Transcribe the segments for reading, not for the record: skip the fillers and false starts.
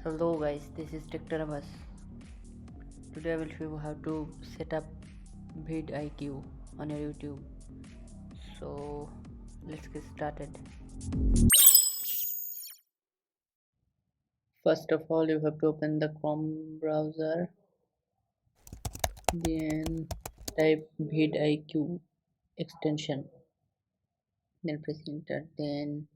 Hello guys, this is Dr. Today I will show you how to set up VidIQ on your YouTube. So let's get started. First of all, you have to open the Chrome browser, then type VidIQ extension, then press enter, then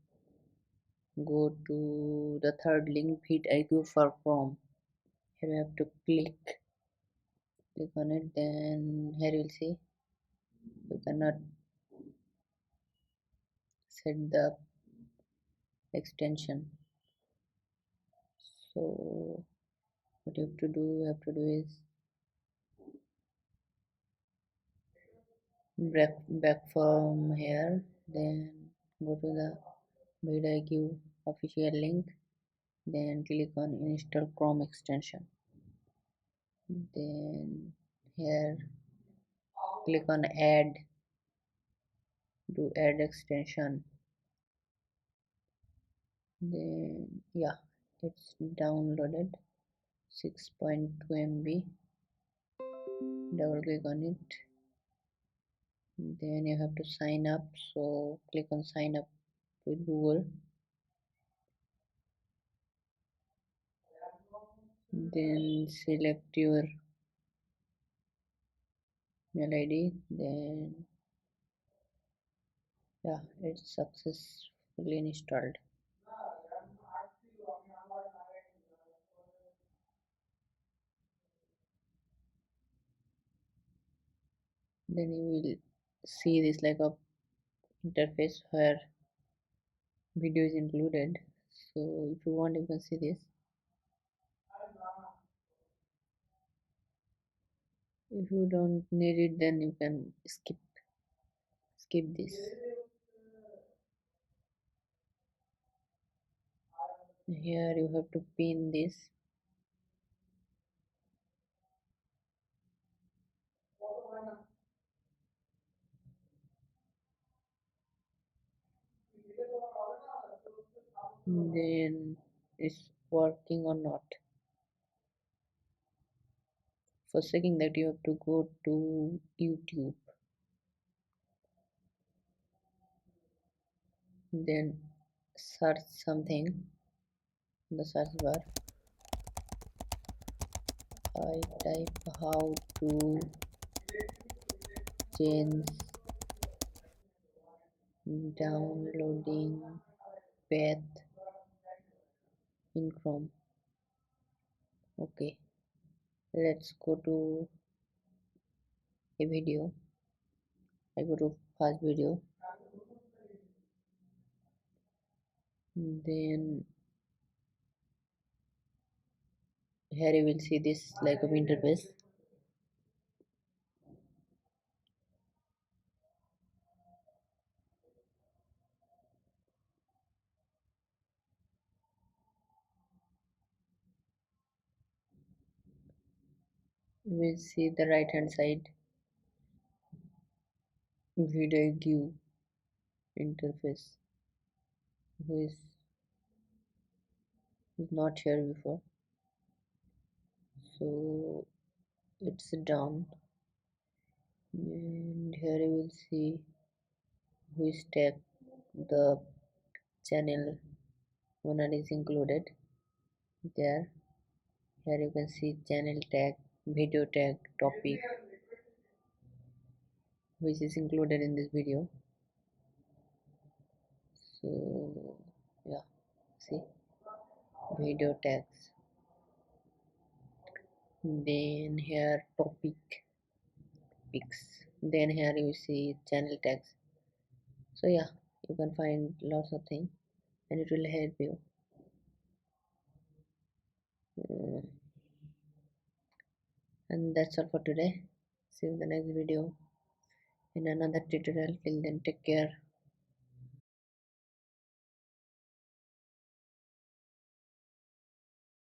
go to the third link, VidIQ for Chrome. Here you have to click on it, then here you will see you cannot set the extension. So what you have to do is back from here, then go to the VidIQ official link, then click on install Chrome extension, then here click on add extension, then yeah, it's downloaded 6.2 MB. Double click on it, then you have to sign up, so click on sign up with Google, then select your mail ID, then yeah, it's successfully installed. Then you will see this like a interface where video is included. So if you want, you can see this. If you don't need it, then you can skip this. Here you have to pin this. Then it's working or not. For checking that, you have to go to YouTube, then search something in the search bar. I type how to change downloading path in Chrome. Okay, let's go to a video. I go to first video, then here you will see this like of interface. You will see the right hand side VidIQ interface, who is not here before. So it's down, and here you will see who is tag the channel owner is included there. Here you can see channel tag, video tag, topic, which is included in this video. So yeah, see video tags, then here topics, then here you see channel tags. So yeah, you can find lots of things and it will help you. And that's all for today. See you in the next video in another tutorial. Till then, take care.